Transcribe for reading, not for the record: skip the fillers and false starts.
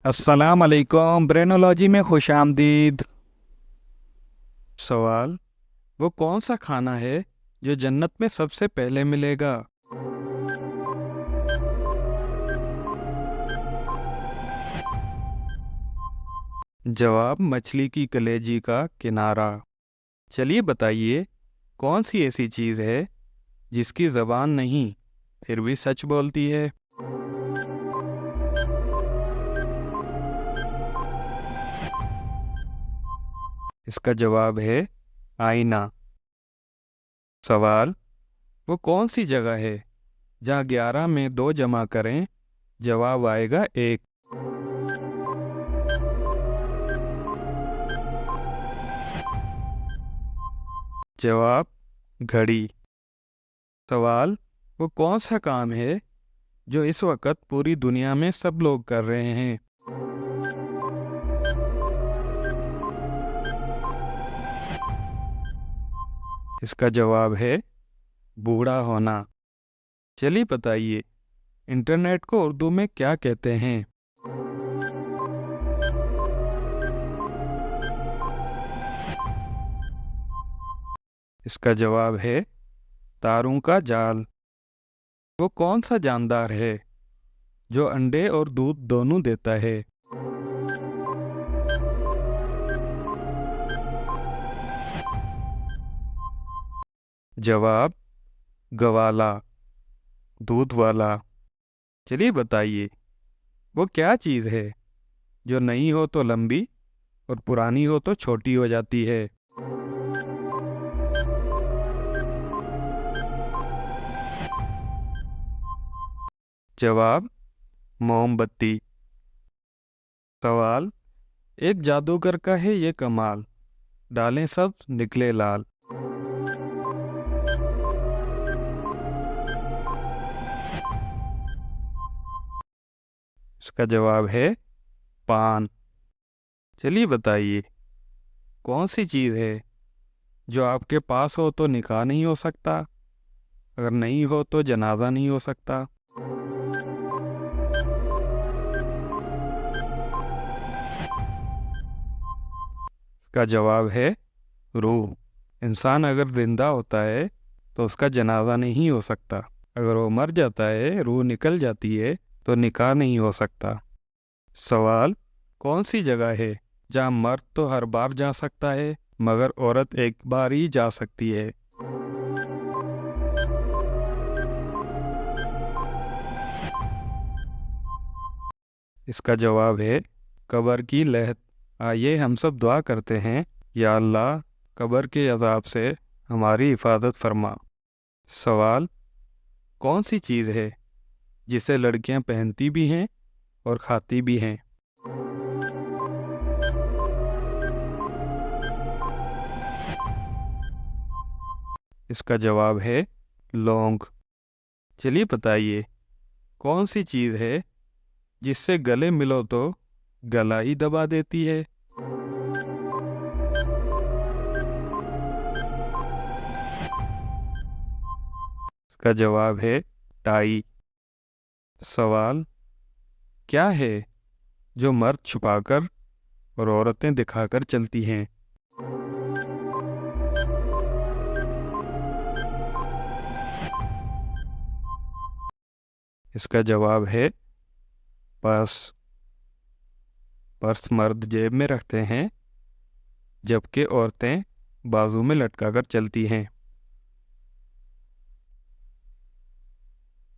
السلام علیکم، برینولوجی میں خوش آمدید۔ سوال: وہ کون سا کھانا ہے جو جنت میں سب سے پہلے ملے گا؟ جواب: مچھلی کی کلیجی کا کنارہ۔ چلیے بتائیے، کون سی ایسی چیز ہے جس کی زبان نہیں پھر بھی سچ بولتی ہے؟ اس کا جواب ہے آئینہ۔ سوال: وہ کون سی جگہ ہے جہاں 11 میں 2 جمع کریں جواب آئے گا 1؟ جواب: گھڑی۔ سوال: وہ کون سا کام ہے جو اس وقت پوری دنیا میں سب لوگ کر رہے ہیں؟ اس کا جواب ہے بوڑھا ہونا۔ چلیے بتائیے، انٹرنیٹ کو اردو میں کیا کہتے ہیں؟ اس کا جواب ہے تاروں کا جال۔ وہ کون سا جاندار ہے جو انڈے اور دودھ دونوں دیتا ہے؟ جواب: گوالا، دودھ والا۔ چلیے بتائیے، وہ کیا چیز ہے جو نئی ہو تو لمبی اور پرانی ہو تو چھوٹی ہو جاتی ہے؟ جواب: موم بتی۔ سوال: ایک جادوگر کا ہے یہ کمال، ڈالیں سبز نکلے لال۔ اس کا جواب ہے پان۔ چلیے بتائیے، کون سی چیز ہے جو آپ کے پاس ہو تو نکاح نہیں ہو سکتا، اگر نہیں ہو تو جنازہ نہیں ہو سکتا؟ اس کا جواب ہے روح۔ انسان اگر زندہ ہوتا ہے تو اس کا جنازہ نہیں ہو سکتا، اگر وہ مر جاتا ہے، روح نکل جاتی ہے، تو نکاح نہیں ہو سکتا۔ سوال: کون سی جگہ ہے جہاں مرد تو ہر بار جا سکتا ہے مگر عورت ایک بار ہی جا سکتی ہے؟ اس کا جواب ہے قبر کی لحد۔ آئیے ہم سب دعا کرتے ہیں، یا اللہ قبر کے عذاب سے ہماری حفاظت فرما۔ سوال: کون سی چیز ہے جسے لڑکیاں پہنتی بھی ہیں اور کھاتی بھی ہیں؟ اس کا جواب ہے لونگ۔ چلیے بتائیے، کون سی چیز ہے جس سے گلے ملو تو گلا ہی دبا دیتی ہے؟ اس کا جواب ہے ٹائی۔ سوال: کیا ہے جو مرد چھپا کر اور عورتیں دکھا کر چلتی ہیں؟ اس کا جواب ہے پرس۔ پرس مرد جیب میں رکھتے ہیں جبکہ عورتیں بازو میں لٹکا کر چلتی ہیں۔